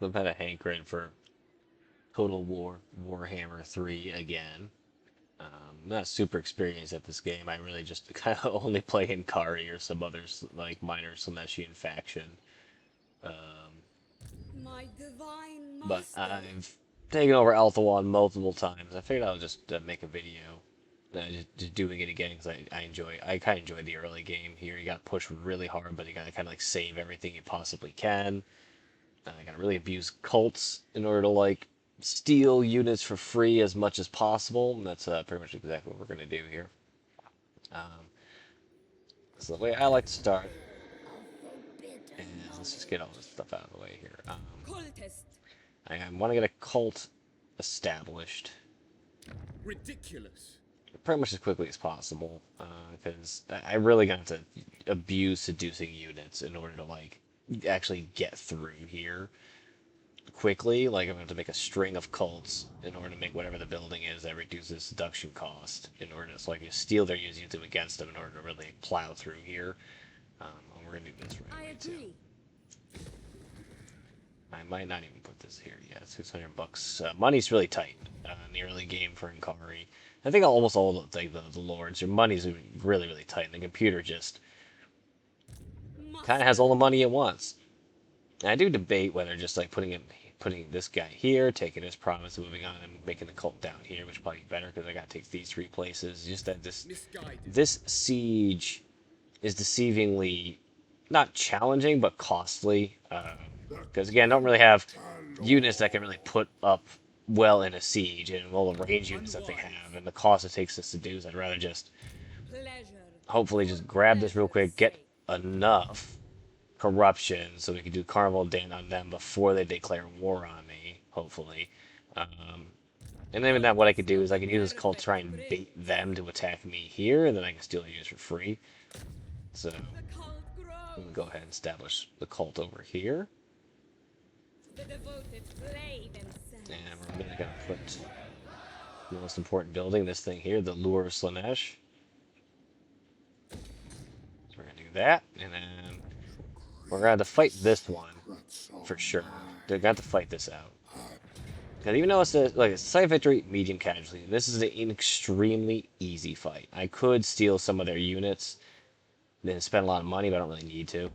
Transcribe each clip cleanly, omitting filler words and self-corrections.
I've had a hankering for Total War Warhammer 3 again. Not super experienced at this game. I really just kind of only play Nkari or some others like minor Slaneshian faction. Um, My divine but master. I've taken over Alpha One multiple times. I figured I'll just make a video, just doing it again because I kind of enjoy the early game here. You got to push really hard, but you got to kind of like save everything you possibly can. I got to really abuse cults in order to like steal units for free as much as possible. And that's pretty much exactly what we're gonna do here. Um, so the way I like to start is let's just get all this stuff out of the way here. Cultist. I want to get a cult established Ridiculous. pretty much as quickly as possible because I really got to abuse seducing units in order to like actually get through here quickly. Like I'm going to make a string of cults in order to make whatever the building is that reduces seduction cost in order to so like you steal their use them against them in order to really plow through here. And we're going to do this right I away too. agree. I might not even put this here yet. 600 bucks. Money's really tight in the early game for Nkari. I think almost all the lords, your money's really, really tight. And the computer just kind of has Master. all the money it wants. And I do debate whether just like putting this guy here, taking his province, and moving on, and making the cult down here, which would probably be better because I got to take these three places. Just that Misguided. this siege is deceivingly not challenging but costly. Because again, I don't really have units that can really put up well in a siege, and all the range units that they have, and the cost it takes us to do. I'd rather just Pleasure. hopefully For just grab this real pleasure's quick, get sake. enough corruption so we can do Carnival Den on them before they declare war on me. Hopefully. Um, and then that, what I Cultist could do of is the I can use this cult to try perfect and prince. bait them to attack me here, and then I can steal their units for free. So The cult we can grows. go ahead and establish the cult over here. The devoted flame incense. And we're really going to put the most important building, this thing here, the Lure of Slanesh. So we're going to do that, and then we're going to have to fight this one for sure. They're going to fight this out. Because even though it's a slight victory, medium casualty, this is an extremely easy fight. I could steal some of their units, then spend a lot of money, but I don't really need to.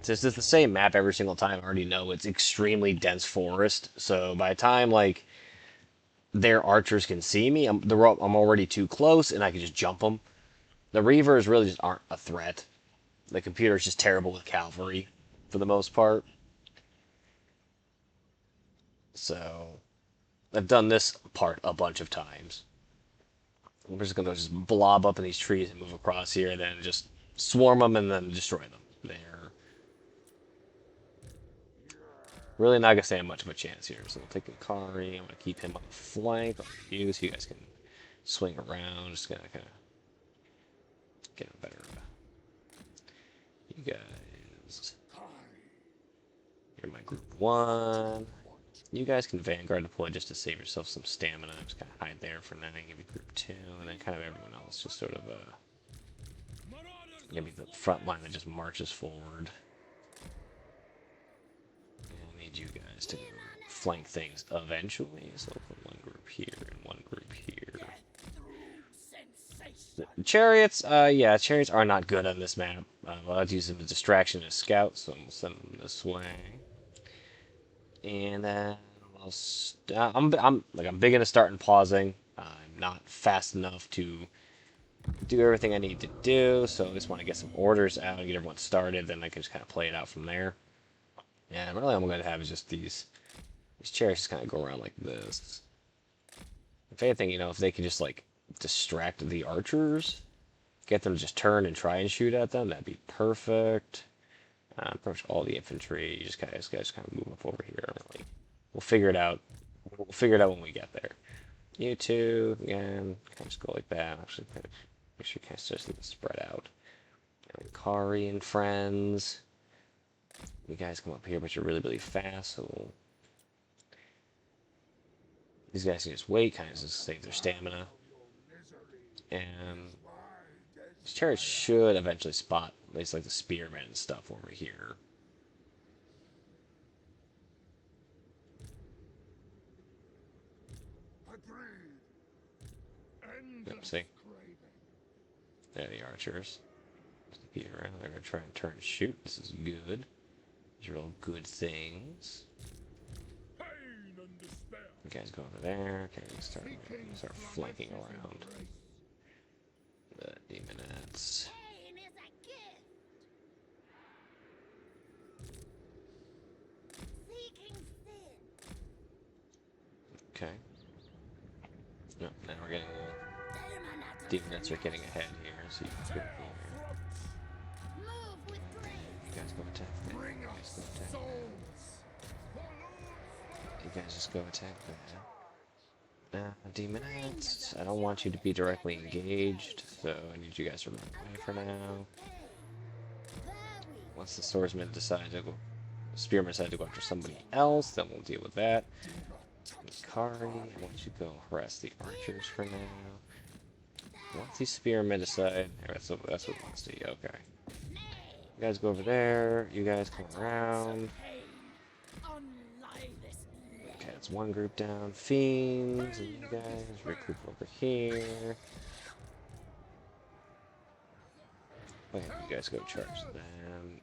Since it's the same map every single time, I already know it's extremely dense forest. So by the time like their archers can see me, I'm already too close, and I can just jump them. The Reavers really just aren't a threat. The computer's just terrible with cavalry, for the most part. So I've done this part a bunch of times. I'm just gonna just blob up in these trees and move across here, and then just swarm them and then destroy them. They're really not gonna stand much of a chance here. So we'll take Nkari. I'm gonna keep him on the flank on you, so you guys can swing around. Just gonna kind of get a better. You guys, you're my group one. You guys can Vanguard deploy just to save yourself some stamina. Just kind of hide there for now. Give you group two, and then kind of everyone else just sort of give me the front line that just marches forward. I need you guys to flank things eventually. So we'll put one group here and one group here. The chariots, yeah, chariots are not good on this map. I'll have to use them as distraction as scouts, so I'm send them this way. And then I'm big into starting pausing. I'm not fast enough to do everything I need to do, so I just want to get some orders out and get everyone started. Then I can just kind of play it out from there. And really, all I'm going to have is just these chairs just kind of go around like this. If anything, if they could just like distract the archers, get them to just turn and try and shoot at them, that'd be perfect. Pretty much all the infantry, you just guys kind of move up over here. Like, we'll figure it out. We'll figure it out when we get there. You two, again, kind of just go like that. Actually, kind of make sure you kind of just spread out. And Kari and friends. You guys come up here, but you're really, really fast, so these guys can just wait, kind of just save their stamina. And these chariots should eventually spot at least like the spearmen and stuff over here. See? There the archers. Peek around. They're gonna try and turn and shoot. This is good. These are all good things. You guys go over there. Okay, start flanking around the demonettes. Pain is a gift. Seeking sin. Okay. No, now we're getting demonettes are getting ahead here, so you can go here. Move with grace. You guys go attack that. You guys go attack that. You guys just go attack that. Demonettes, I don't want you to be directly engaged, so I need you guys to run away for now. Once the swordsman decides to go, spearman decides to go after somebody else, then we'll deal with that. Nkari, I want you to go harass the archers for now. Once these spearmen decide, that's what wants to do. Okay. You guys go over there. You guys come around. Okay, that's one group down. Fiends, and you guys regroup over here. Oh yeah, you guys go charge them.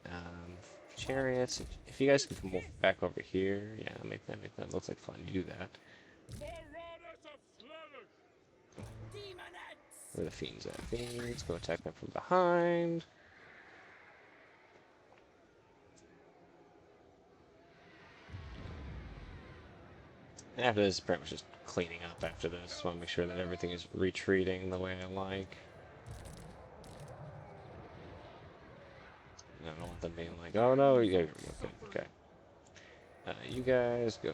Chariots. If you guys can come back over here, yeah, make that looks like fun. You do that. Where are the fiends at? Fiends, go attack them from behind. After this, pretty much just cleaning up after this. Want to make sure that everything is retreating the way I like. I don't want them being like, oh no, yeah, okay. You guys go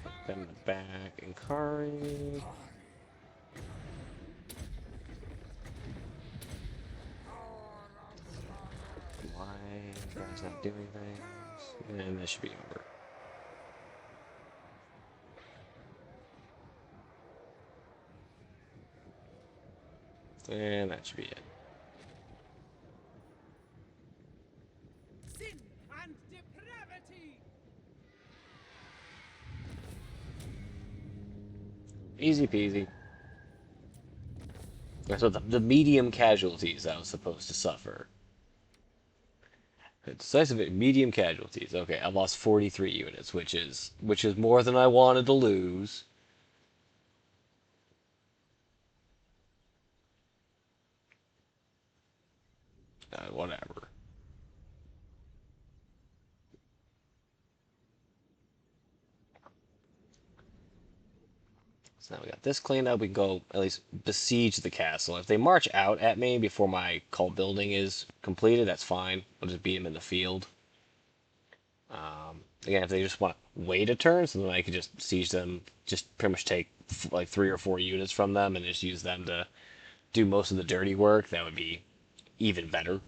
hit them in the back. Nkari. Why you guys not doing things? And this should be over. And that should be it. Sin and depravity. Easy peasy. So the medium casualties I was supposed to suffer. Decisive medium casualties. Okay, I lost 43 units, which is more than I wanted to lose. Whatever. So now we got this cleaned up. We can go at least besiege the castle. If they march out at me before my cult building is completed, that's fine. We'll just beat them in the field. Again, if they just want to wait a turn, so then I could just siege them, just pretty much take like 3 or 4 units from them and just use them to do most of the dirty work, that would be even better.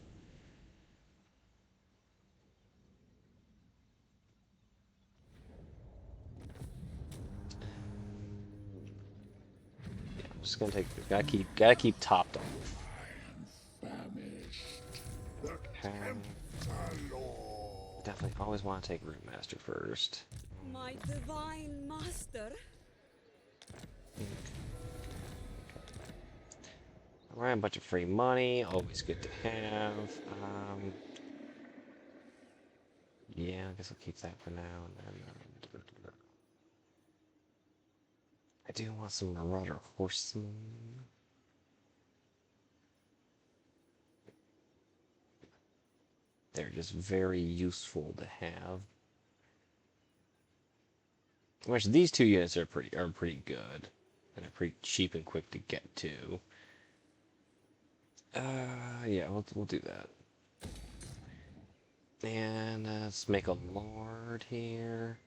Yeah, I'm just gonna take. Gotta keep topped off. Okay. Definitely always want to take Root Master first. My divine master. Alright, a bunch of free money, always good to have. Yeah, I guess I'll keep that for now. And then, I do want some Marauder Horsemen. They're just very useful to have. Which these 2 units are pretty good, and they're pretty cheap and quick to get to. Yeah, we'll do that. And let's make a lord here.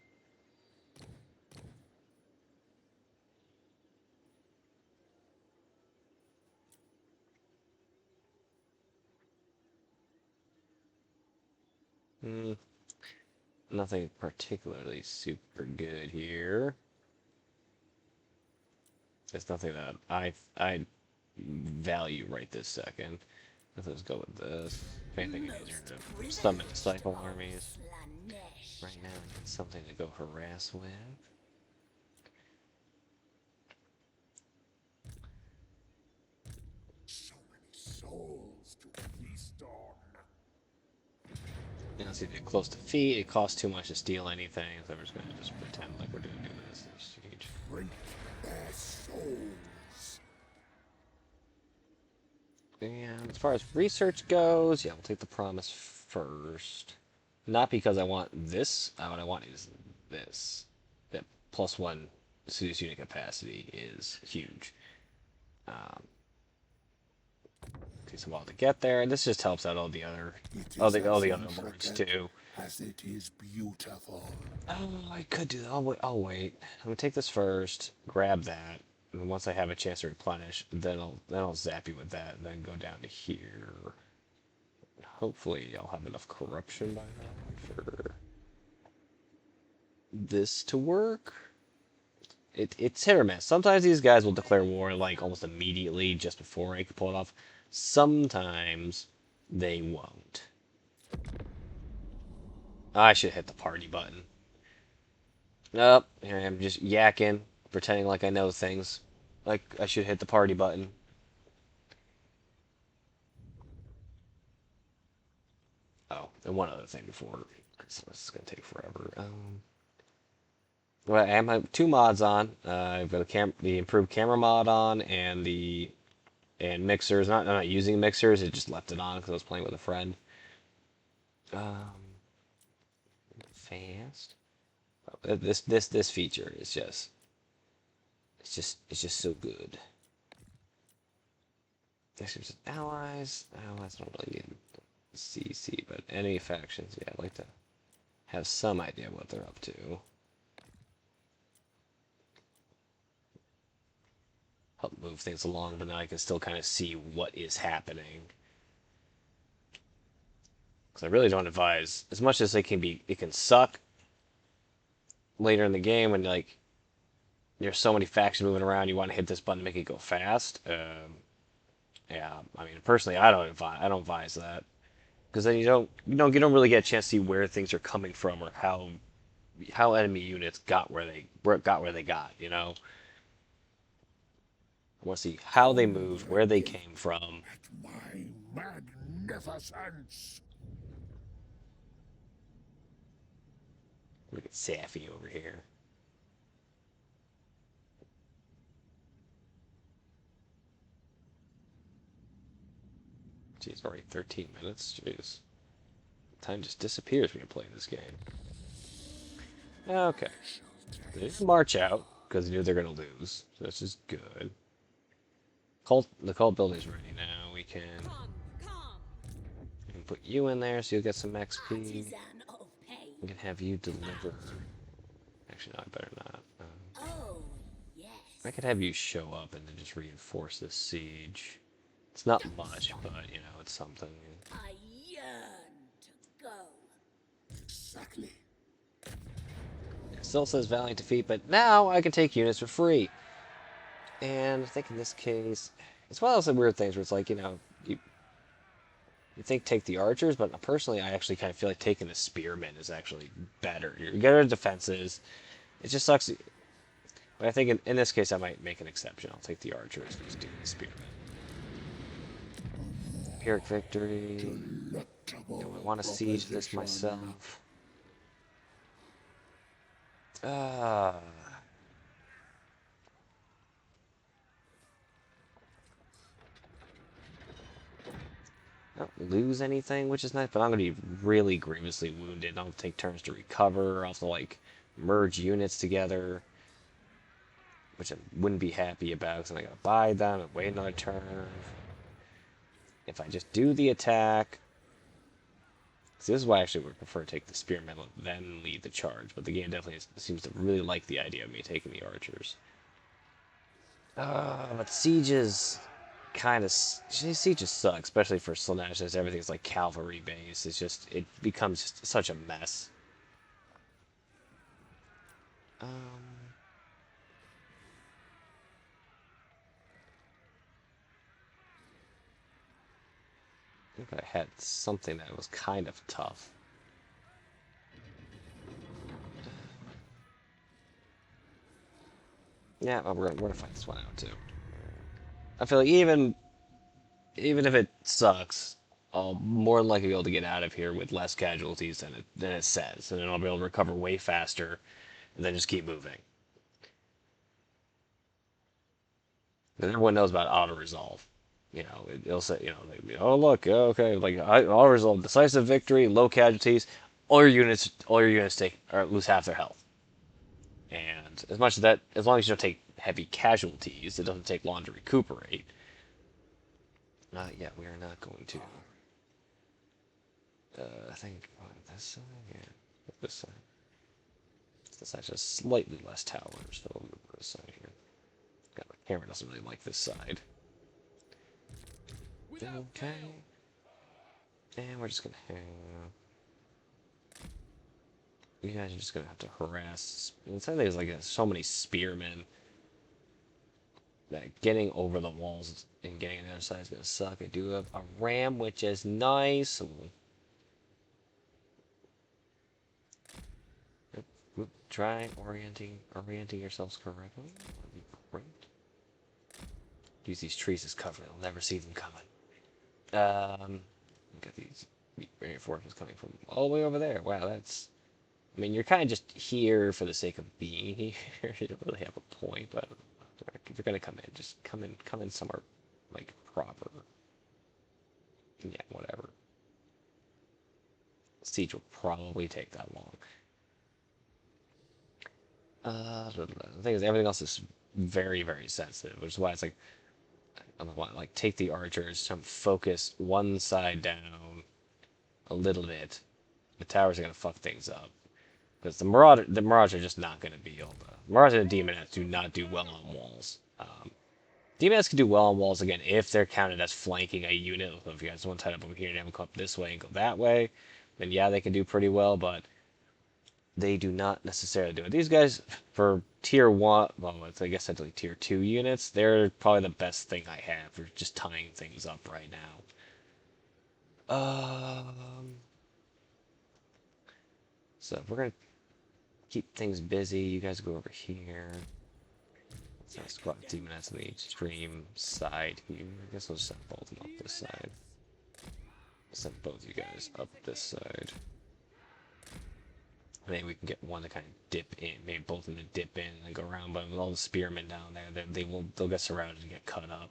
Nothing particularly super good here. There's nothing that I value right this second. Let's go with this. If anything, easier to summon disciple armies. Right now, I need something to go harass with. It's either close to feet, it costs too much to steal anything, so we're just gonna pretend like we're gonna do this. Siege. Drink their souls. And as far as research goes, yeah, we'll take the promise first. Not because I want this. What I want is this. That +1 seduce unit capacity is huge. Takes a while to get there, and this just helps out all the other, all the other lords too. As it is beautiful. Oh, I could do that. I'll wait. I'm gonna take this first, grab that, and once I have a chance to replenish, then I'll zap you with that, and then go down to here. Hopefully, I'll have enough corruption by then for this to work. It's hit or miss. Sometimes these guys will declare war like almost immediately, just before I can pull it off. Sometimes they won't. I should hit the party button. Nope, I'm just yakking, pretending like I know things. Like I should hit the party button. Oh, and one other thing before, this is gonna take forever. Well, I have 2 mods on. I've got the improved camera mod on, and mixers. I'm not using mixers. It just left it on because I was playing with a friend. Fast. Oh, this feature is it's just so good. This is allies. Allies don't really need CC, but enemy factions. Yeah, I'd like to have some idea what they're up to. Help move things along, but now I can still kind of see what is happening. Because I really don't advise, as much as it can suck later in the game when like there's so many factions moving around, you want to hit this button to make it go fast. Yeah, I mean personally, I don't advise that, because then you don't really get a chance to see where things are coming from or how enemy units got where they got. You know. I want to see how they moved, where they came from. At my magnificence. Look at Safi over here. Jeez, already 13 minutes. Jeez. Time just disappears when you play this game. Okay. They didn't march out, because they knew they're going to lose. So that's just good. The cult building's ready now. We can put you in there so you'll get some XP. We can have you deliver. Actually, no, I better not. I could have you show up and then just reinforce this siege. It's not much, but, you know, it's something. I yearn to go. Exactly. It still says valiant defeat, but now I can take units for free. And I think in this case, it's one of those weird things where it's like, you know, you think take the archers, but personally, I actually kind of feel like taking the spearmen is actually better. You get our defenses. It just sucks. But I think in this case, I might make an exception. I'll take the archers and just do the spearmen. Pyrrhic victory. Do I want to siege this myself? I don't lose anything, which is nice, but I'm going to be really grievously wounded. I'll take turns to recover. I'll have to, like, merge units together, which I wouldn't be happy about, because I got to buy them and wait another turn. If I just do the attack... See, this is why I actually would prefer to take the spearmen then lead the charge, but the game definitely seems to really like the idea of me taking the archers. But sieges... kind of sieges suck, especially for Slaanesh, as everything's like cavalry base. It becomes just such a mess. I think I had something that was kind of tough. Yeah, well, we're gonna fight this one out too. I feel like even if it sucks, I'll more than likely be able to get out of here with less casualties than it says, and then I'll be able to recover way faster, and then just keep moving. And everyone knows about auto resolve. You know, it'll say, you know, like, oh look, okay, like auto resolve, decisive victory, low casualties. All your units take or lose half their health. And as much as that, as long as you don't take heavy casualties, it doesn't take long to recuperate. Yeah, we are not going to. I think this side, yeah, this side. This side's just slightly less towers, so we'll move this side here. God, my camera doesn't really like this side. Okay. And we're just gonna have... You guys are just gonna have to harass... The thing is, like, so many spearmen that getting over the walls and getting on the other side is gonna suck. I do have a ram, which is nice. Try orienting yourselves correctly. That'd be great. Use these trees as cover. They'll never see them coming. Got these reinforcements coming from all the way over there. Wow, that's... I mean, you're kind of just here for the sake of being here. You don't really have a point, but if you're gonna come in, just come in somewhere, like, proper. Yeah, whatever. Siege will probably take that long. The thing is, everything else is very, very sensitive, which is why it's like, I don't want like take the archers, focus one side down a little bit. The towers are gonna fuck things up because the Marauders are just not gonna be able to. Marauders and Demonettes do not do well on walls. Demonettes can do well on walls again if they're counted as flanking a unit. So if you guys want to head up over here and have them come up this way and go that way, then yeah, they can do pretty well, but they do not necessarily do it. These guys, for tier 1, well, it's, I guess technically tier 2 units, they're probably the best thing I have for just tying things up right now. So if we're going to keep things busy, you guys go over here. Let's squad demonettes on the extreme side here. I guess we'll just send both of them up this side. Send both you guys up this side. Maybe we can get one to kind of dip in, maybe both of them to dip in and then go around, but with all the spearmen down there, they'll get surrounded and get cut up.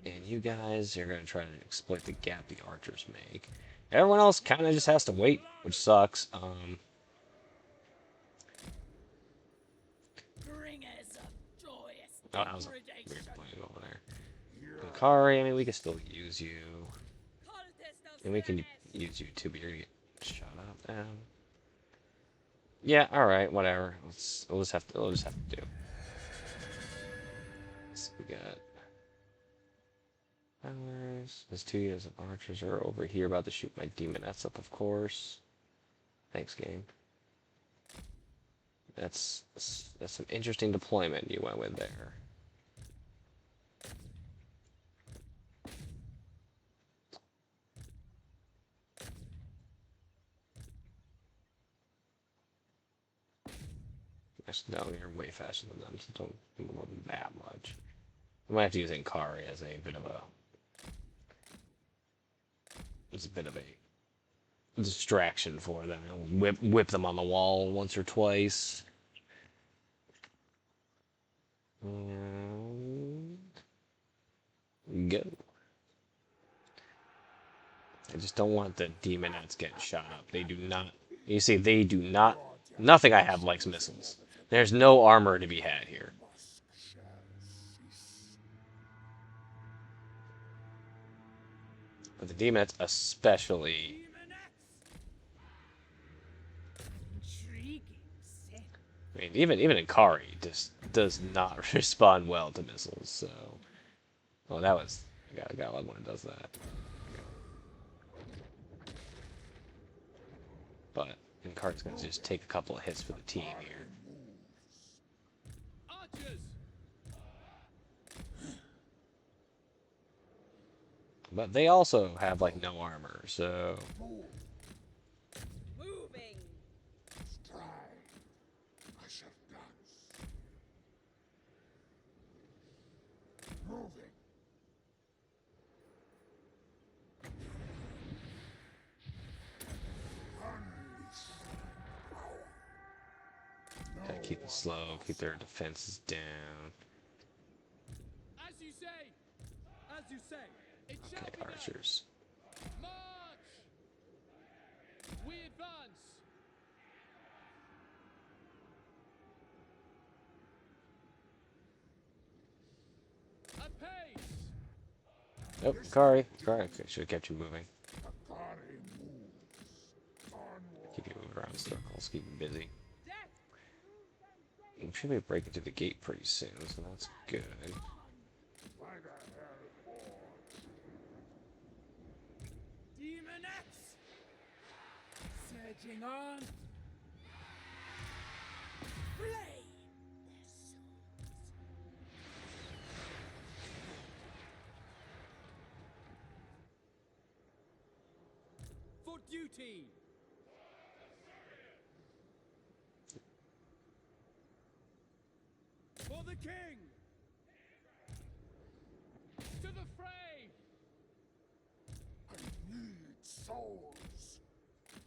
And you guys are going to try to exploit the gap the archers make. Everyone else kind of just has to wait, which sucks. Bringers of joyous Oh, that was a degradation. weird point over there. Nkari, I mean, we can still use you. And we can use you too, but you're going to get shot up. Yeah, alright, whatever. We'll just have to do. So we got powers. There's 2 units of archers are over here about to shoot my demonettes up, of course. Thanks, game. That's some interesting deployment you went with there. Actually, no, you're way faster than them, so don't move them that much. I might have to use Nkari as a bit of a... It's a bit of a distraction for them. Whip them on the wall once or twice. And... Go. I just don't want the demonettes getting shot up. They do not... You see, they do not... Nothing I have likes missiles. There's no armor to be had here. But the demonettes especially... Intriguing scent. I mean, even Nkari just does not respond well to missiles, so... Oh, that was... I gotta love when it does that. But Nkari's gonna just take a couple of hits for the team here. Archers! But they also have, like, no armor, so... Moving. I shall dance. Moving. Gotta keep it slow, keep their defenses down. As you say. As you say. It shall Okay, be done. archers. March. We advance. Apace. Oh, Nkari. Nkari. Okay, should have kept you moving. Nkari moves. Onward. Keep you moving around in circles, keep you busy. Death. You should be breaking through the gate pretty soon, so that's good. By the hell forge. Demon X. Surging on. Flame. For duty. For the king. To the fray. I need souls.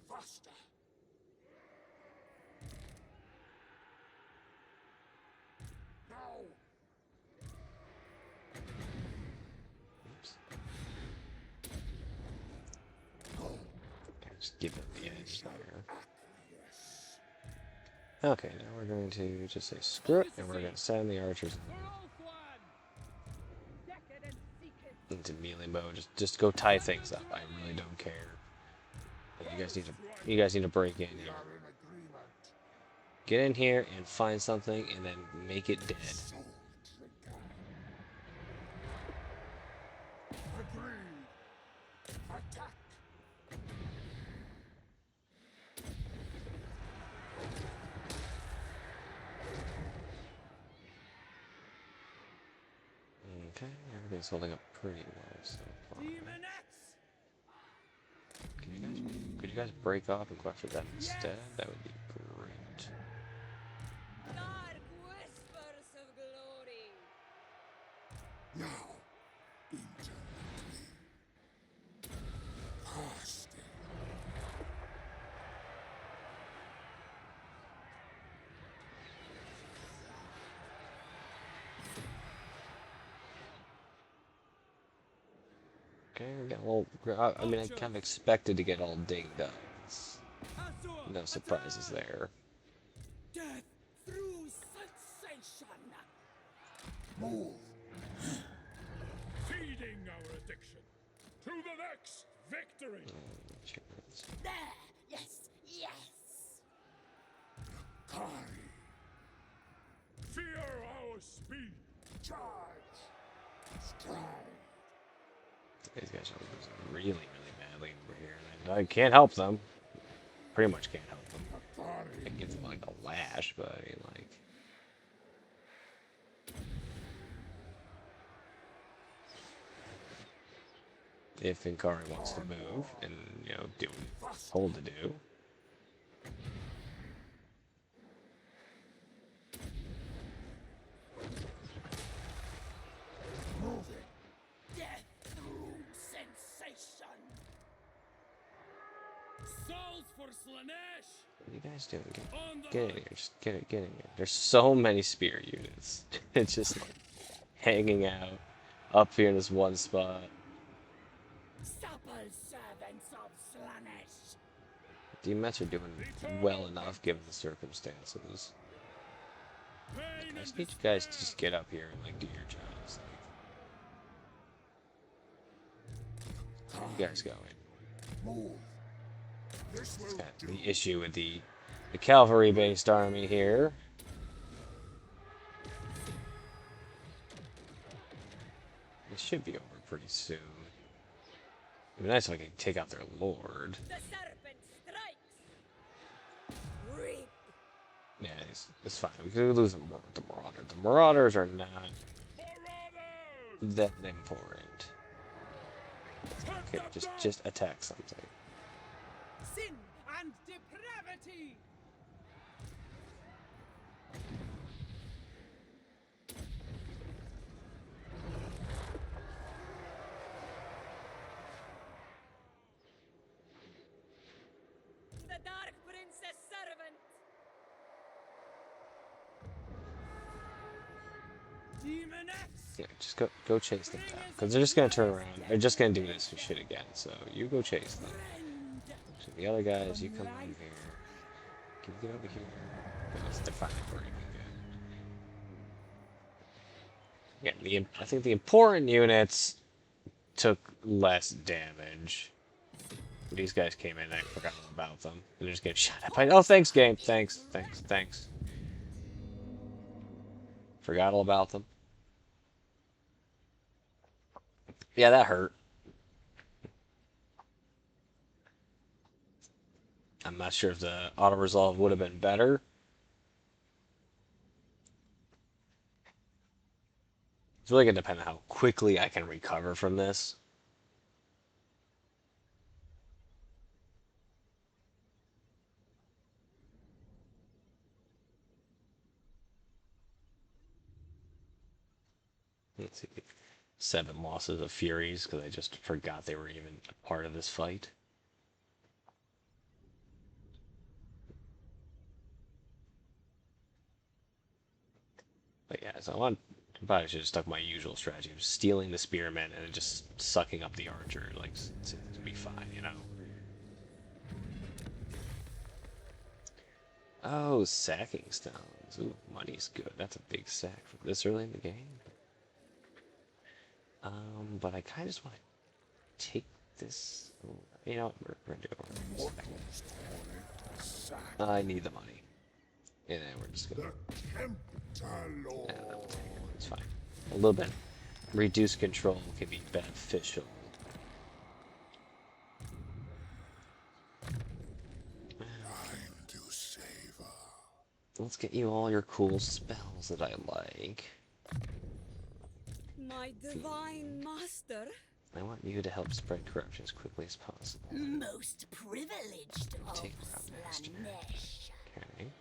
Faster. Now. Oops. Okay, just give them the edge there. Okay, now we're going to just say screw it, and we're going to send the archers For Ulthuan. Decadent seekers. into melee mode. Just go tie things up. I really don't care. You guys need to break in We here. are in agreement. Get in here and find something, and then make it dead. Soul trigger. Agreed. Attack. Okay, everything's holding up pretty well so far. Demon X. Could you guys break off and go after them instead? That would be great. Dark whispers of glory. Now. Into fasting. Okay, we got a little. I mean, I kind of expected to get all dinged up. Azure. No surprises there. Death through sensation. Move. Feeding our addiction. To the next victory. Cheers. There. Yes. Yes. Nkari. Fear our speed. Charge. Stride. These guys are losing really, really badly over here, and I can't help them. Pretty much can't help them. I Nkari. can give them like a lash, but I mean, like. If Nkari wants to move and, you know, do what he's told to do. Moving. Death through sensation. Souls for Slanesh. What are you guys doing? On the Get in here. Just get in here. There's so many spear units. It's just like hanging out up here in this one spot. Supple servants of Slanesh. The Mets are doing well enough given the circumstances. pain I and just need you guys to just get up here and like do your jobs. Like, where you guys going? Move. This will Got do. the issue with the cavalry-based army here. It should be over pretty soon. It'd be nice if I could take out their lord. The serpent strikes. Reap. Yeah, it's fine. We could lose the Marauder. The Marauders are not Marauders! that important. Okay, just attack something. Sin and depravity. The Dark Princess servant. Yeah, just go chase them down. Because they're just going to turn around. They're just going to do this shit again. So you go chase them. So the other guys, you come over here. Can you get over here? No, it's defining breaking. Good. Yeah, I think the important units took less damage. These guys came in and I forgot all about them. And they're just getting shot at by... Oh, thanks, game. Thanks. Forgot all about them. Yeah, that hurt. I'm not sure if the auto-resolve would have been better. It's really going to depend on how quickly I can recover from this. Let's see. 7 losses of Furies because I just forgot they were even a part of this fight. But yeah, so I probably should have stuck my usual strategy of stealing the spearmen and then just sucking up the archer. Like, it's gonna be fine, you know? Oh, sacking stones. Ooh, money's good. That's a big sack for this early in the game. But I kind of just want to take this. Ooh, you know what? We're gonna do it. I need the money. And then we're just gonna. Yeah, we'll take it. It's fine. A little bit. Reduced control can be beneficial. Let's get you all your cool spells that I like. My divine master. I want you to help spread corruption as quickly as possible. Most privileged of Take route master. Slanesh. Okay.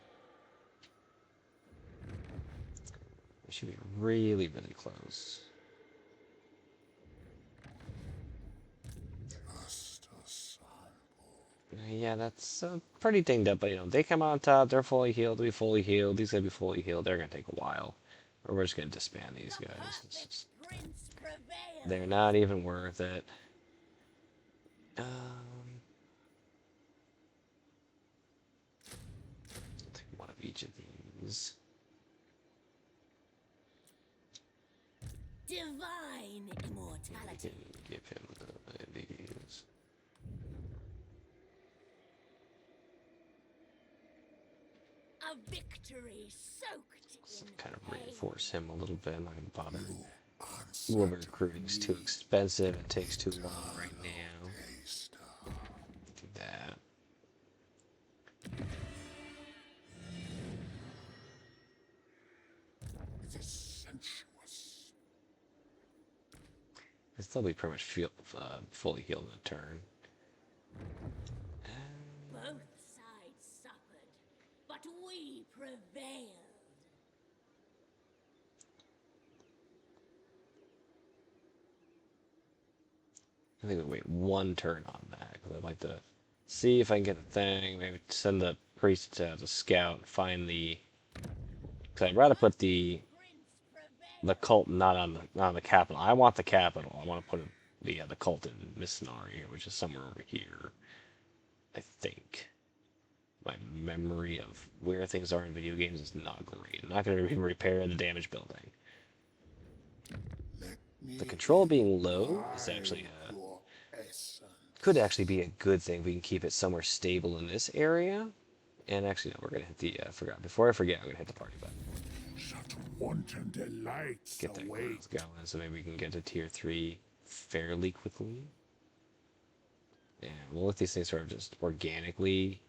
We should be really close. Yeah, that's pretty dinged up, but you know, they come on top, they're fully healed, we fully healed, these gonna be fully healed, they're gonna take a while. Or we're just gonna disband these guys. They're not even worth it. I'll take one of each of these. Divine immortality. Give him these. A victory soaked in Kind of pain. reinforce him a little bit. I'm not gonna bother. Woman recruiting's too expensive. It takes too long right now. Do that. It's still be pretty much fully healed in a turn. Both sides suffered, but we prevailed. I think we wait one turn on that because I'd like to see if I can get the thing. Maybe send the priest to scout and find the. Because I'd rather put the cult not on the capital. I want the capital. I want to put the cult in Misnari, which is somewhere over here. I think. My memory of where things are in video games is not great. I'm not going to even repair the damaged building. The control being low is actually could actually be a good thing. We can keep it somewhere stable in this area. And actually, no, we're going to hit the, forgot. Before I forget, I'm going to hit the party button. Wanton delights Get that await. going, so maybe we can get to tier 3 fairly quickly. And we'll let these things sort of just organically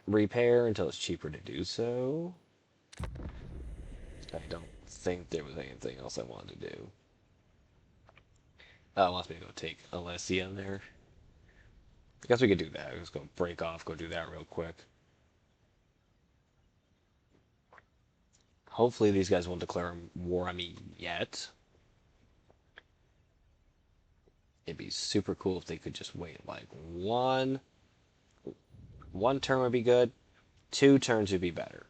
repair until it's cheaper to do so. I don't think there was anything else I wanted to do. Oh, wants me to go take Alessia in there. I guess we could do that. Just go break off, go do that real quick. Hopefully these guys won't declare war on me yet. It'd be super cool if they could just wait like one turn would be good. 2 turns would be better.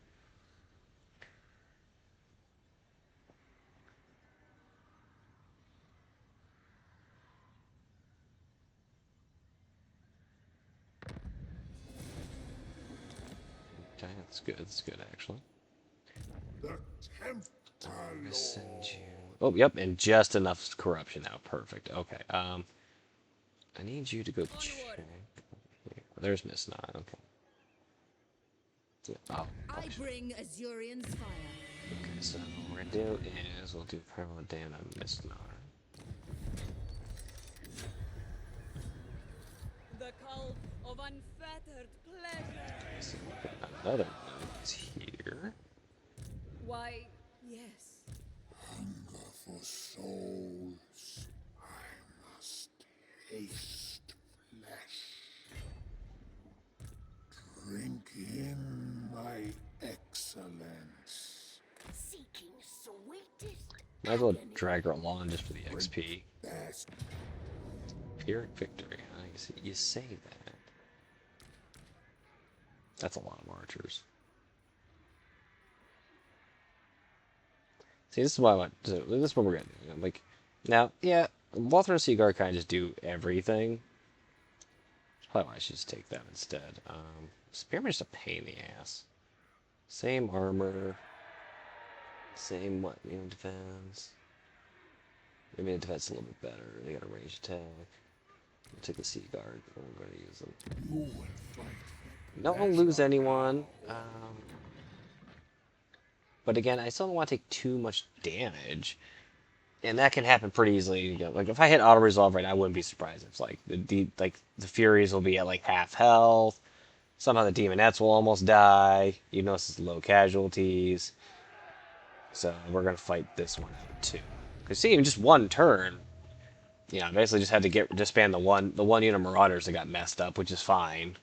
Okay, that's good. That's good, actually. The Tempter I'm gonna Lord. send you. Oh, yep, and just enough corruption now. Perfect. Okay. I need you to go check. Here. There's Miss Nine. Okay. Yeah, oh, I probably should. bring Azurian's fire. Okay, so what we're gonna do is we'll do permanent damage on Miss Nine. The cult of unfettered pleasure. Okay, so we'll put another note here. Why, yes. Hunger for souls. I must taste flesh. Drink in my excellence. Seeking sweetest Might as well agony. drag her along just for the XP. Best Pyrrhic victory. You say that. That's a lot of archers. See, this is what I want. So this is what we're gonna do. Like, now, yeah, Walther and Seaguard kind of just do everything. Probably why I should just take them instead. Spearman's just a pain in the ass. Same armor. Same what? Defense. Maybe the defense is a little bit better. They got a range attack. We'll take the Seaguard. We're going to use them. you will fight. Not gonna lose anyone. But again, I still don't want to take too much damage. And that can happen pretty easily. You know, like if I hit auto resolve right now, I wouldn't be surprised. It's like the Furies will be at like half health. Somehow the Demonettes will almost die. You notice it's low casualties. So we're gonna fight this one out too. Cause see, in just one turn, you know, I basically just had to disband the one unit of Marauders that got messed up, which is fine.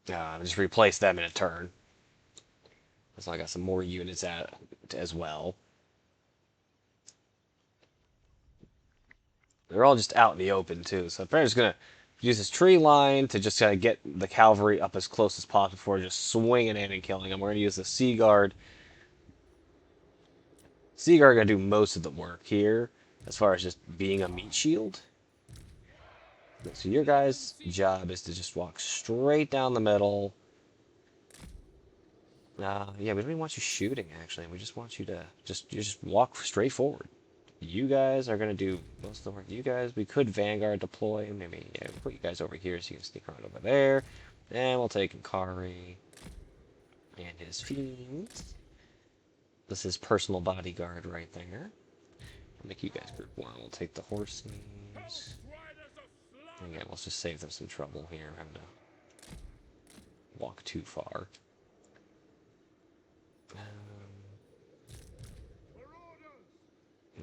Just replace them in a turn. So I got some more units as well. They're all just out in the open too. So I'm probably just gonna use this tree line to just kind of get the cavalry up as close as possible before just swinging in and killing them. We're gonna use the Sea Guard. Sea Guard gonna do most of the work here, as far as just being a meat shield. So your guys' job is to just walk straight down the middle. Yeah, we don't even want you shooting. Actually, we just want you to just walk straight forward. You guys are gonna do most of the work. You guys, we could Vanguard deploy. Maybe we'll put you guys over here so you can sneak around over there. And we'll take Nkari and his fiends. This is personal bodyguard right there. I'll make you guys group one. We'll take the horses. Again, let's just save them some trouble here. I'm having to walk too far.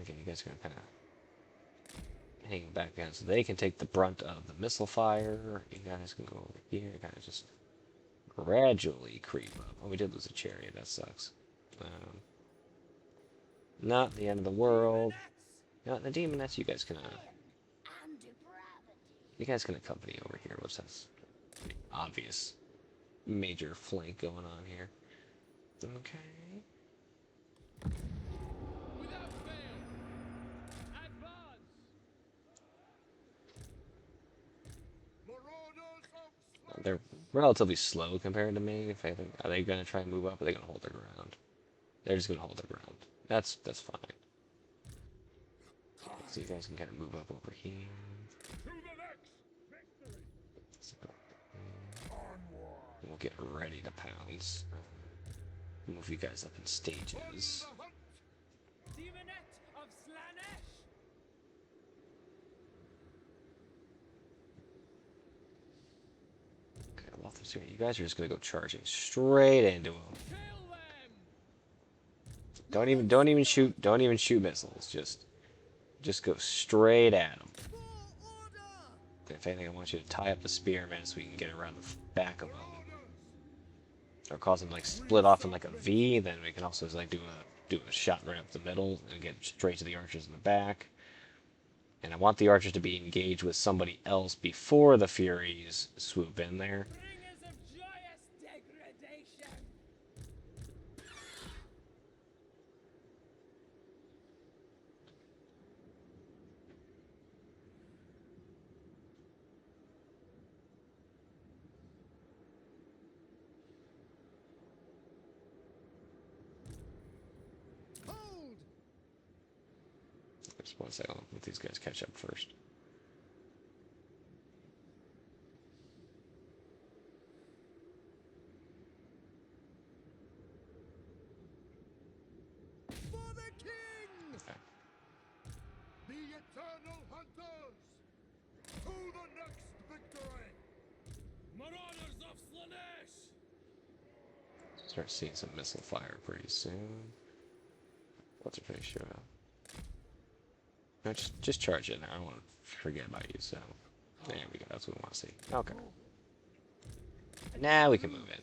Again, you guys are gonna kind of hang back down so they can take the brunt of the missile fire. You guys can go over here, kind of just gradually creep up. Oh, we did lose a chariot. That sucks. Not the end of the world. Not the Demonettes. You guys can accompany over here, which that's pretty obvious major flank going on here. Okay. They're relatively slow compared to me. If I think, are they going to try and move up? Or are they going to hold their ground? They're just going to hold their ground. That's fine. So you guys can kind of move up over here. We'll get ready to pounce. Move you guys up in stages. Okay, well, you guys are just gonna go charging straight into them. Don't even shoot missiles. Just go straight at them. If anything, I want you to tie up the spearmen so we can get around the back of them. Or cause them to, like, split off in like a V. Then we can also like do a shot right up the middle and get straight to the archers in the back. And I want the archers to be engaged with somebody else before the Furies swoop in there. One second, let these guys catch up first. For the king! Okay. The eternal hunters! To the next victory! Marauders of Slanesh! Start seeing some missile fire pretty soon. What's her face show up? No, just charge it now. I don't want to forget about you, so there we go. That's what we want to see. Okay. Now we can move in.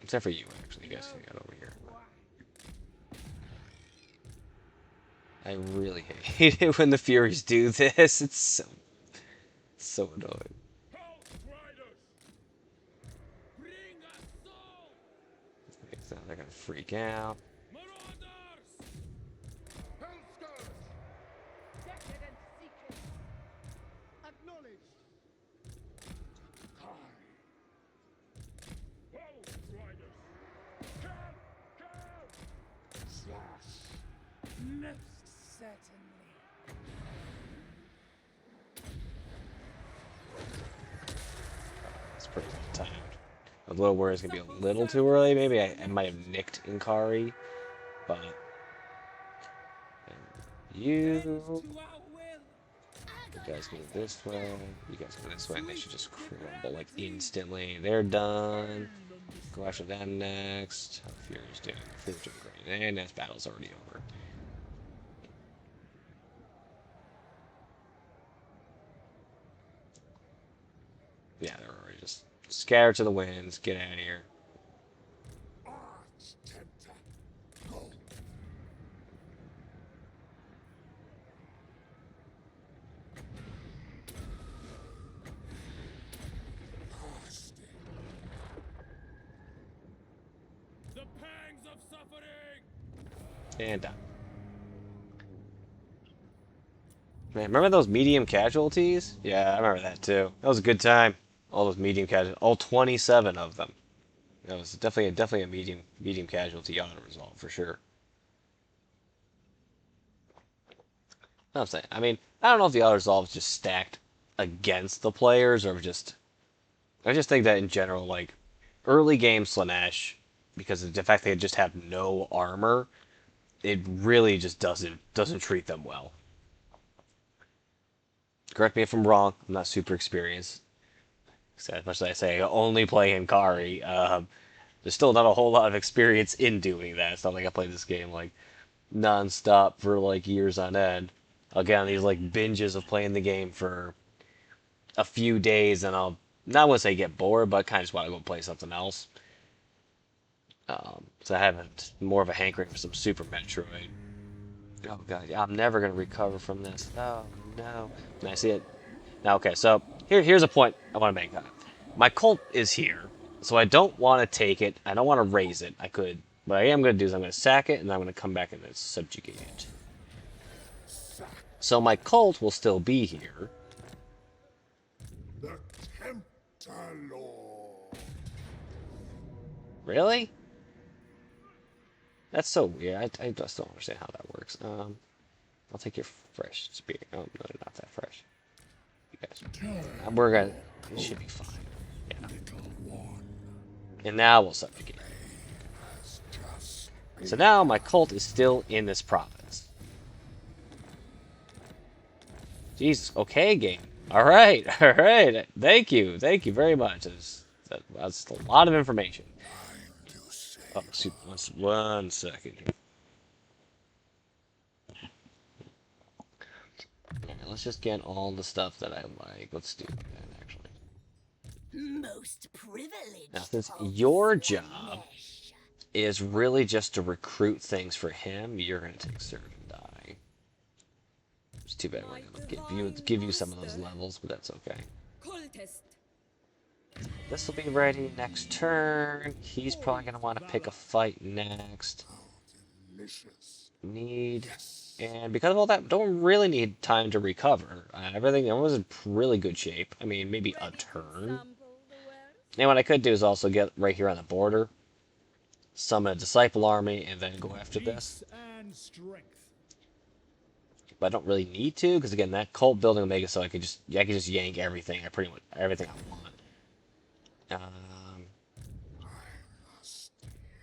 Except for you, actually. You guys can get over here. I really hate it when the Furies do this. It's so annoying. House Riders! Bring us soul! So they're gonna freak out. Marauders! Hellscourge! Decadent seekers. Acknowledged! Nkari! House Riders! Come! Come! Slash. Most certainly. It's pretty well timed. I was a little worried it's gonna be a little too early. Maybe I might have nicked Nkari, but you guys move this way. You guys go this way, and they should just crumble like instantly. They're done. Go after them next. How the Fury's doing? The Fury's doing great, and this battle's already over. Yeah, they're already just scattered to the winds. Get out of here. Arch Tempter. Go. Nasty. The pangs of suffering! And done. Man, remember those medium casualties? Yeah, I remember that too. That was a good time. All those medium casualties, all 27 of them. That was definitely a medium casualty auto resolve for sure. I'm saying. I mean, I don't know if the auto resolve is just stacked against the players or just. I just think that in general, like early game Slanesh, because of the fact they just have no armor, it really just doesn't treat them well. Correct me if I'm wrong. I'm not super experienced. As much as I say, I only play Nkari. There's still not a whole lot of experience in doing that. It's not like I played this game like non-stop for like years on end. I'll get on these like binges of playing the game for a few days, and I'll not want to say get bored, but kind of just want to go play something else. So I have more of a hankering for some Super Metroid. Oh god, I'm never gonna recover from this. Oh no. Can I see it? Now, okay, so here's a point I want to make. My cult is here, so I don't want to take it. I don't want to raise it. I could. What I am going to do is I'm going to sack it, and I'm going to come back and subjugate it. So my cult will still be here. The Tempter Lord. Really? That's so weird. I just don't understand how that works. I'll take your fresh spear. Oh, no, not that fresh. You guys. We're gonna. It should be fine. Yeah. And now we'll subjugate. So now my cult is still in this province. Jesus. Okay, game. All right. All right. Thank you. Thank you very much. That's a lot of information. Oh, excuse me. One second. Right, let's just get all the stuff that I like. Let's do that, actually. Most privileged. Now, since of your job Slanesh. is really just to recruit things for him, you're going to take Serve and Die. It's too bad we're going to give you some of those levels, but that's okay. Cultist. This will be ready next turn. He's probably going to want to pick a fight next. Delicious. Need... And because of all that, don't really need time to recover. Everything was in really good shape. I mean, maybe a turn. Sample the wares. And what I could do is also get right here on the border, summon a Disciple army, and then go after this. Peace and strength. but I don't really need to because again, that cult building will make it so I can just yank everything. I pretty much everything I want. Must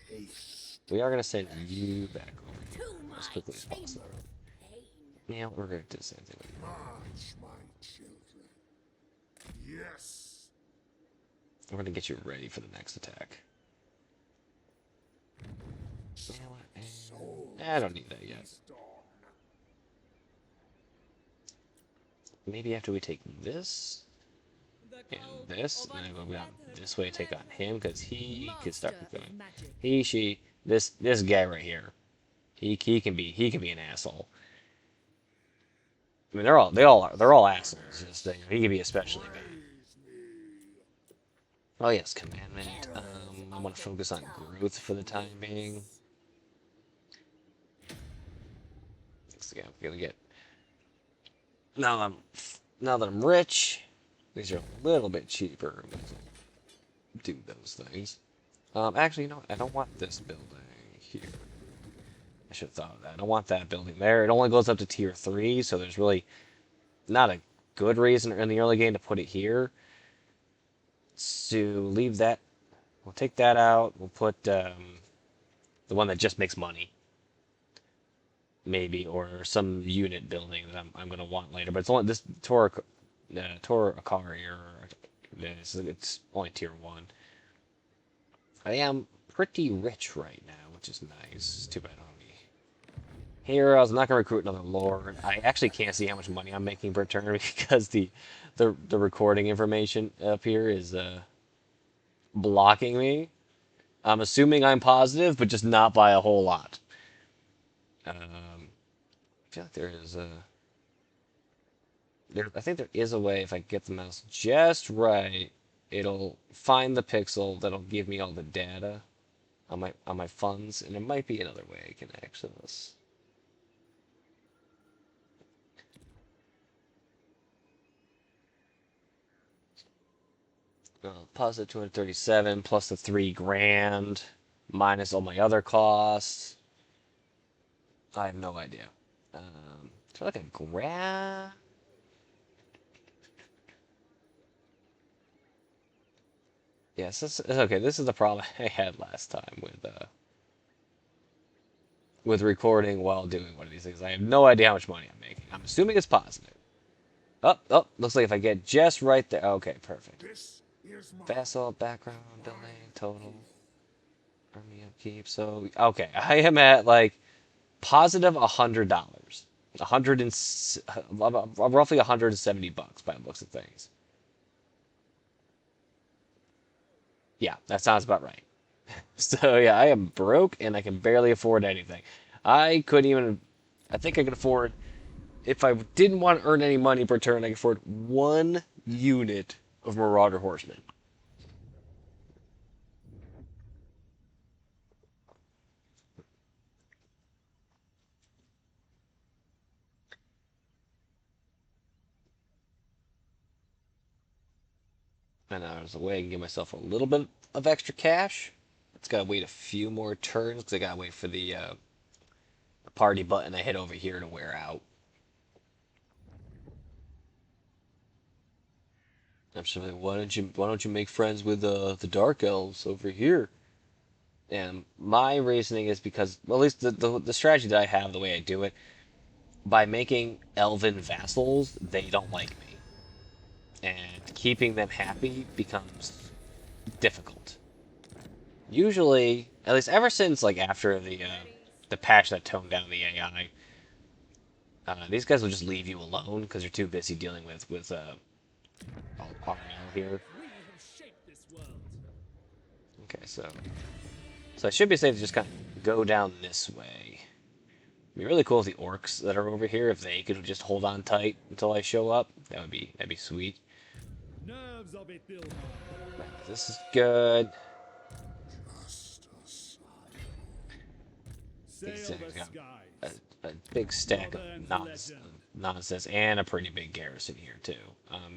haste. We are gonna send you back over To here as my quickly as chamber possible. of pain. Yeah, we're gonna do the same thing with you. March, my children. Yes. We're gonna get you ready for the next attack. You know what? I don't need that yet. Feast on. Maybe after we take this The and cult this, of and then go down unfettered this way to take on him because he could start Master of going. magic. He, she, this guy right here. He can be an asshole. I mean, they're all assholes. Just he can be especially bad. Oh yes, commandment. I want to focus on growth for the time being. Next thing I'm gonna get. Now that I'm rich, these are a little bit cheaper. I'm gonna do those things. Actually, you know what? I don't want this building here. I should have thought of that. I don't want that building there. It only goes up to tier 3, so there's really not a good reason in the early game to put it here. So leave that. We'll take that out. We'll put the one that just makes money, maybe, or some unit building that I'm gonna want later. But it's only this Tor Akari, or it's only tier 1. I am pretty rich right now, which is nice. It's too bad I don't have any heroes. I'm not gonna recruit another lord. I actually can't see how much money I'm making per turn because the recording information up here is blocking me. I'm assuming I'm positive, but just not by a whole lot. I feel like there is a. I think there is a way if I get the mouse just right, it'll find the pixel that'll give me all the data on my funds, and there might be another way I can access. Positive 237 plus the 3 grand minus all my other costs. I have no idea. Is there like a graph? Yes, okay. This is the problem I had last time with recording while doing one of these things. I have no idea how much money I'm making. I'm assuming it's positive. Oh, looks like if I get just right there. Okay, perfect. This is my Vassal, background, building, total, army upkeep. So, okay, I am at like positive $100. Roughly $170 by the looks of things. Yeah, that sounds about right. So yeah, I am broke and I can barely afford anything. I couldn't even. I think I could afford. If I didn't want to earn any money per turn, I could afford 1 unit of Marauder Horsemen. And there's a way I can give myself a little bit of extra cash. It's gotta wait a few more turns because I gotta wait for the party button I hit over here to wear out. I'm just like, why don't you make friends with the dark elves over here? And my reasoning is because, well, at least the strategy that I have, the way I do it, by making elven vassals, they don't like me, and keeping them happy becomes difficult. Usually, at least ever since like after the patch that toned down the AI, these guys will just leave you alone because you're too busy dealing with RL here. We have shaped this world. Okay, so I should be safe to just kind of go down this way. It'd be really cool if the orcs that are over here, if they could just hold on tight until I show up. That'd be sweet. Nerves of it, Bill. This is good. just a sign. These Sail things the got skies. a big stack of Modern legend. nonsense and a pretty big garrison here too.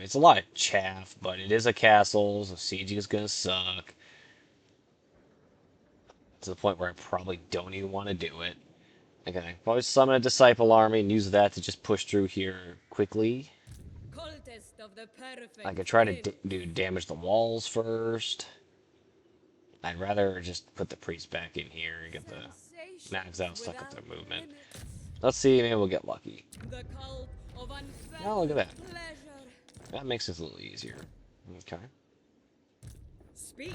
It's a lot of chaff, but it is a castle, so sieging is gonna suck. To the point where I probably don't even want to do it. Okay, always summon a disciple army and use that to just push through here quickly. Cultist of the perfect I could try to prince. do damage the walls first. I'd rather just put the priest back in here and get the max out stuck with Without their movement. limits. Let's see, maybe we'll get lucky. The cult of Oh, look at unfettered that. pleasure. That makes it a little easier. Okay. Speak.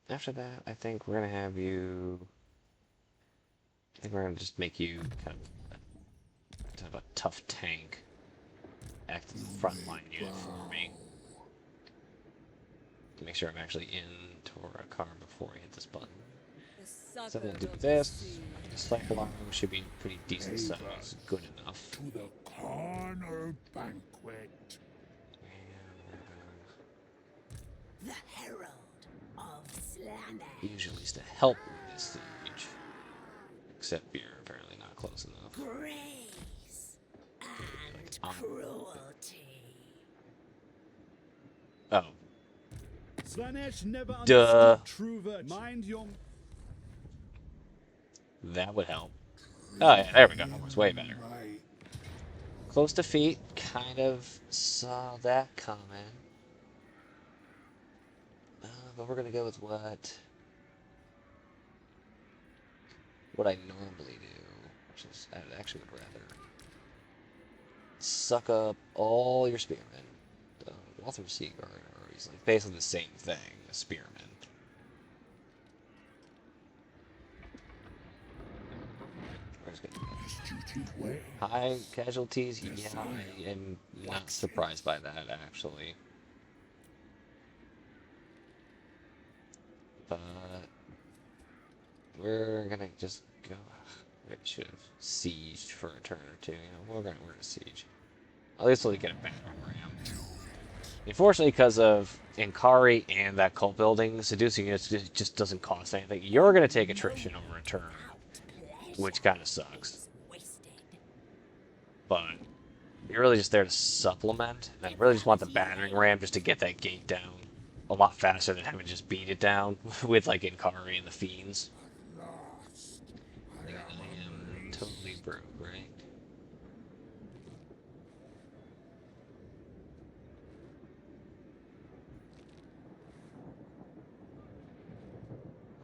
After that, I think we're gonna have you. I think we're gonna just make you kind of a tough tank. Act as a frontline unit for me. Make sure I'm actually in Torakar before I hit this button. The So we'll succor do of the this. sea. Disciple arm should be pretty decent size. Good enough. To the carnal banquet. And The herald of Slanesh. usually is to help with this siege. Except you're apparently not close enough. Grace and cruelty. Oh, Slanesh never Duh. understood true virtue. Mind your... that would help. Oh yeah, there we go. It's way better. My Close defeat. Kind of saw that coming. But we're gonna go with what I normally do, which is I actually would rather suck up all your spearmen. The Walther Seaguard are like basically the same thing as spearmen. We're just gonna instituted way. high casualties. Yeah, I am not surprised by that actually. But we're gonna just go. We should have sieged for a turn or two. You know, we're gonna siege. At least we'll get a battering ram. Unfortunately, because of Nkari and that cult building, seducing it just doesn't cost anything. You're gonna take attrition over a turn, which kind of sucks. Wasted. But you're really just there to supplement. And I really just want the battering ram just to get that gate down a lot faster than having to just beat it down with like Nkari and the fiends. Last. I think I am totally broke, right?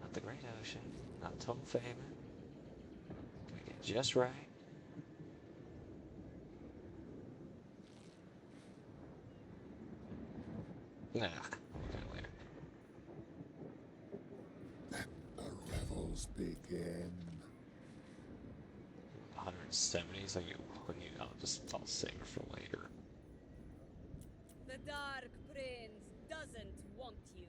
Not the Great Ocean, not total favor. Gotta get just right. Nah, I'll look at it later. The revels begin. 170, so I'll save it for later. The Dark Prince doesn't want you.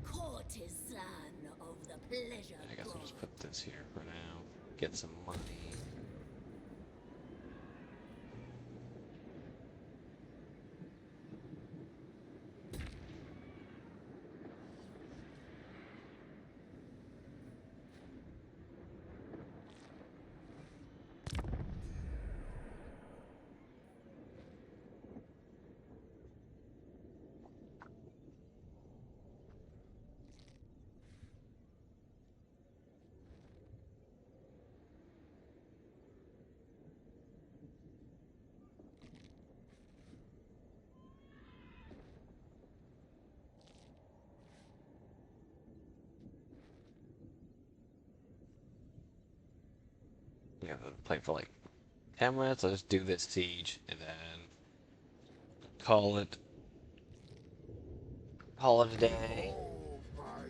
Courtesan of the pleasure. I guess I'll god. just put this here for now. Get some money. Yeah, play for like 10 minutes. I'll just do this siege and then call it a day. Oh, my wrath.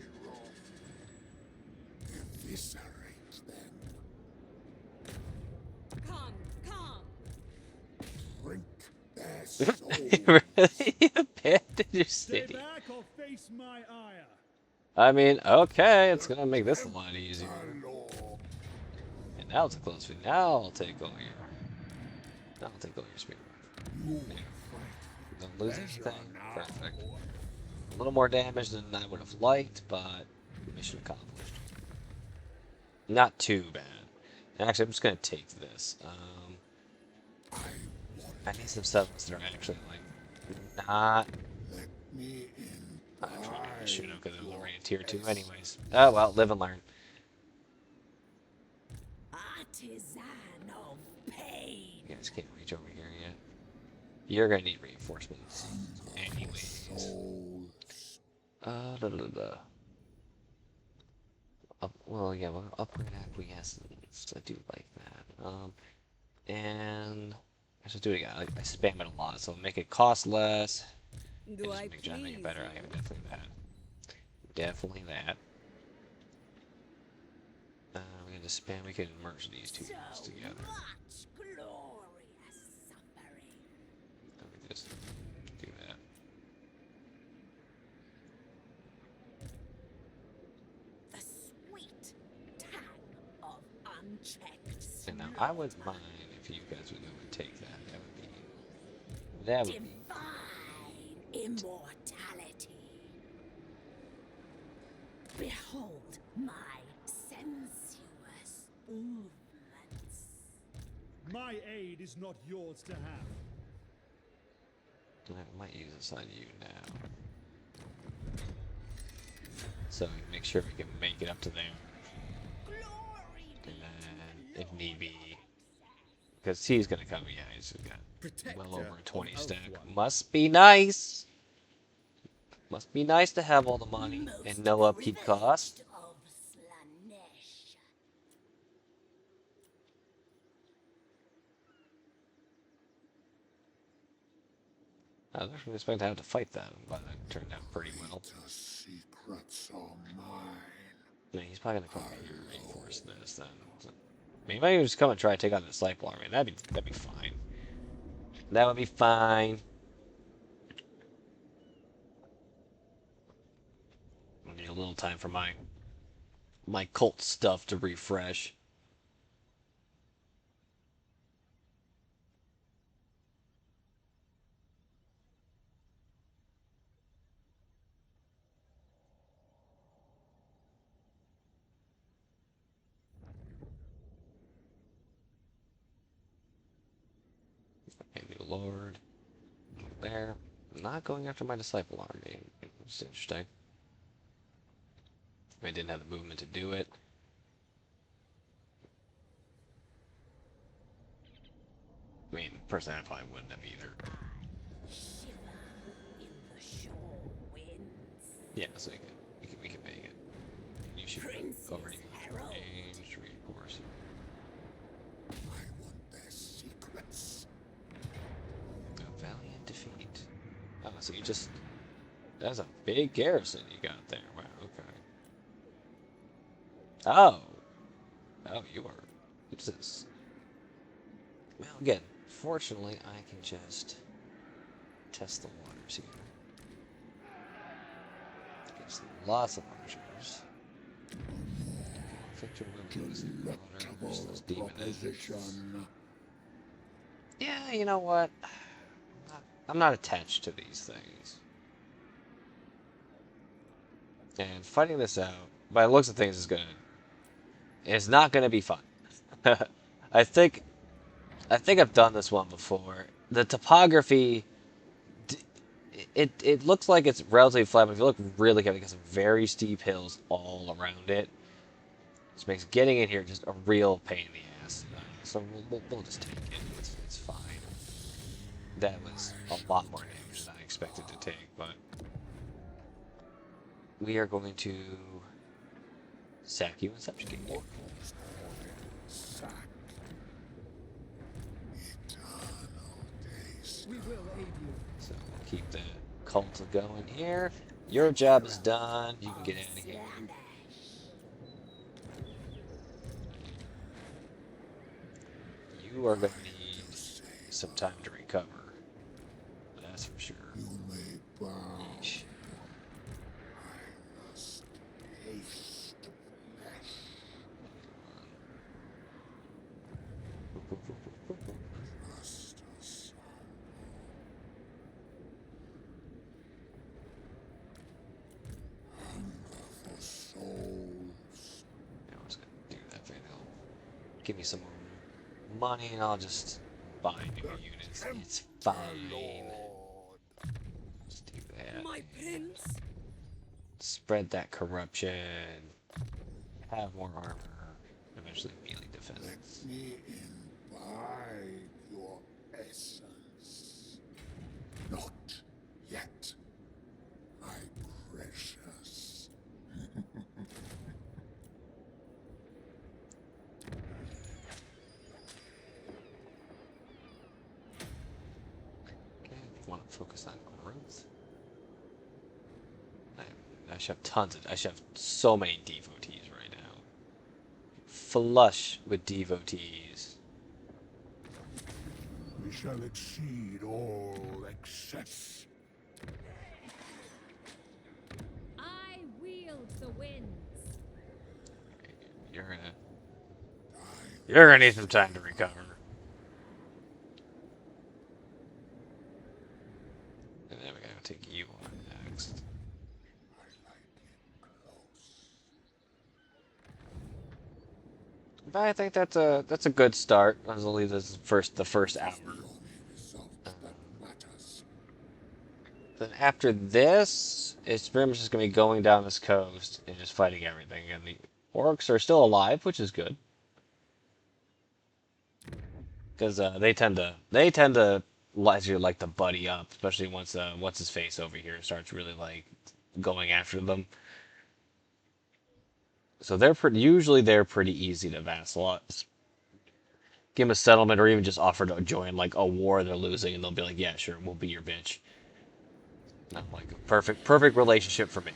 Eviscerate them. Come, come. Drink their souls. Really abandoned your Stay city. back or face my ire. I mean, okay, it's gonna make this a lot easier. Law. And now it's a close fit. Now I'll take all your speed. You Yeah. fight Don't lose pleasure anything. now. Perfect. A little more damage than I would have liked, but mission accomplished. Not too bad. Actually, I'm just gonna take this. I need some settlements that are actually like not Let me in I'm trying to shoot him because it was already a tier 2 anyways. Oh well, live and learn. Artisan of pain. You guys can't reach over here yet. You're gonna need reinforcements. Anyways. Da, da, da. Well, yeah, well, upward acquiescence. I do like that. And I should do it again. I spam it a lot, so make it cost less. Do And I just make it please better. I you? have definitely that. Definitely that. We're gonna spam. We can merge these two units So together. much glorious suffering. Let me just do that. The sweet tang of unchecked And now I wouldn't mind if you guys would go and take that. That would be. divine immortality. Behold my sensuous movements. My aid is not yours to have. I might use this on you now. So make sure we can make it up to there. Glory be And then, if need be, because he's gonna come, yeah, he's got well over a 20 stack. Must be nice. Must be nice to have all the money and no upkeep cost. of Slanesh. I was actually expecting to have to fight that, but it turned out pretty well. The secrets are mine. Yeah, he's probably gonna come here and reinforce this then. So, he might just come and try to take out the disciple army. That'd be fine. That would be fine. I need a little time for my cult stuff to refresh. Okay, new lord. There. I'm not going after my disciple army. It's interesting. I didn't have the movement to do it. I mean, personally, I probably wouldn't have either. Shiver in the shore winds. Yeah, so we can make it. You should Prince's already herald. range reinforce. I want their secrets. A valiant defeat. Oh, so you just. That's a big garrison you got there. Wow, okay. Oh! Oh, you are. What's this? Well, again, fortunately, I can just test the waters here. Gets lots of archers. Victor Williams, waters, those demon Proposition. Yeah, you know what? I'm not attached to these things. And fighting this out, by the looks of things, it's not gonna be fun. I think I've done this one before. The topography, it looks like it's relatively flat, but if you look really carefully, it got some very steep hills all around it. This makes getting in here just a real pain in the ass. So we'll just take it. It's fine. That was a lot more damage than I expected to take, but we are going to sack you and subjugate you. Sack. Eternal days. We will aid you. So we'll keep the cult going here. Your job is done. You can get out of here. You are going to need some time to recover. That's for sure. You may bow. Yeesh. I must taste flesh. Just a son. Hunger for souls. Yeah, I'm just going to do that for you. Give me some more money and I'll just buy new units. It's fine. Lord. Just do that. My prince, Spread that corruption. Have more armor. Eventually melee defense. Me imbibe your essence. Not yet, my precious. Okay, want to focus on growth. I should have tons of. I should have so many devotees right now. Flush with devotees. We shall exceed all excess. I wield the winds. You're gonna. You're gonna need some time to recover. And then we gotta take you on next. I like it close. But I think that's a good start. As only the first hour. The only result that matters. Then after this, it's pretty much just gonna be going down this coast and just fighting everything. And the orcs are still alive, which is good. Because they tend to like to buddy up, especially once what's his face over here starts really like going after them. So they're pretty easy to vassalize. Give them a settlement, or even just offer to join like a war they're losing, and they'll be like, "Yeah, sure, we'll be your bitch." Not like a perfect relationship for me.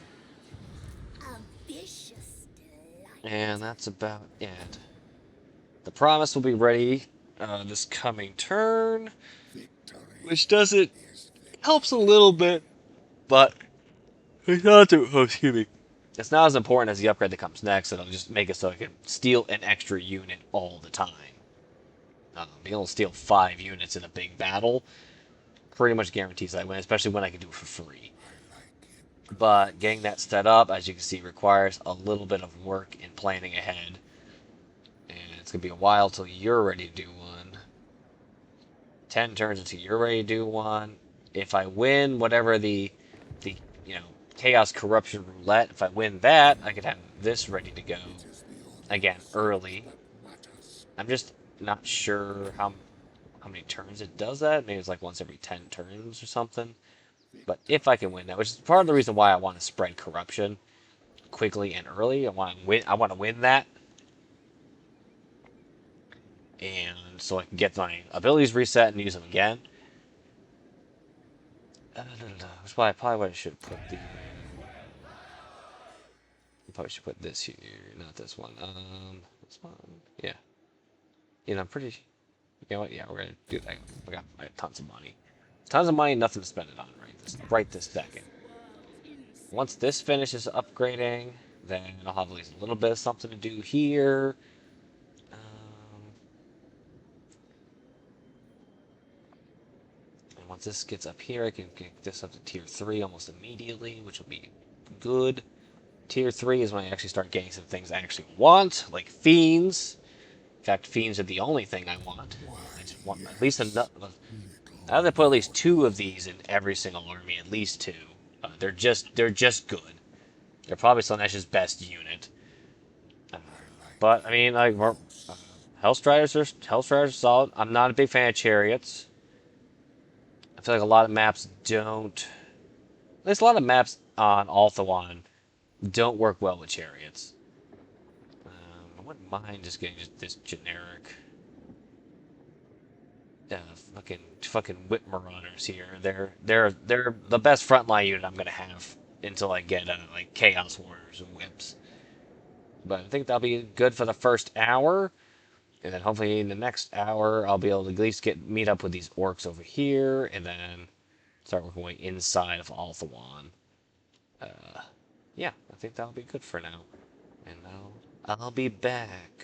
A vicious delight. And that's about it. The promise will be ready this coming turn, Victory which doesn't is helps a little bit, but it's not too. Oh, excuse me. It's not as important as the upgrade that comes next. It'll just make it so I can steal an extra unit all the time. Being able to steal 5 units in a big battle pretty much guarantees I win, especially when I can do it for free. But getting that set up, as you can see, requires a little bit of work in planning ahead. And it's going to be a while till you're ready to do one. 10 turns until you're ready to do one. If I win whatever the Chaos Corruption Roulette, if I win that, I could have this ready to go. Again, early. I'm just not sure how many turns it does that. Maybe it's like once every 10 turns or something. But if I can win that, which is part of the reason why I want to spread corruption quickly and early. I want to win. I want to win that, and so I can get my abilities reset and use them again. That's why I probably should put the. Probably should put this here, not this one. This one. Yeah. I'm pretty. You know what? Yeah, we're gonna do that. I got tons of money. Tons of money, nothing to spend it on right this second. Once this finishes upgrading, then I'll have at least a little bit of something to do here. And once this gets up here, I can get this up to tier 3 almost immediately, which will be good. Tier 3 is when I actually start getting some things I actually want, like fiends. In fact, fiends are the only thing I want. I just want at least enough. I have to put at least 2 of these in every single army, at least 2. They're just good. They're probably Slanesh's best unit. But I mean, like Hellstriders are solid. I'm not a big fan of chariots. I feel like a lot of maps don't. At least a lot of maps on Althawon don't work well with chariots. I wouldn't mind just getting this generic. Fucking whip marauders here. They're the best frontline unit I'm gonna have until I get like chaos warriors and whips. But I think that'll be good for the first hour, and then hopefully in the next hour I'll be able to at least meet up with these orcs over here, and then start working my way inside of Althawon. Yeah, I think that'll be good for now, and I'll be back.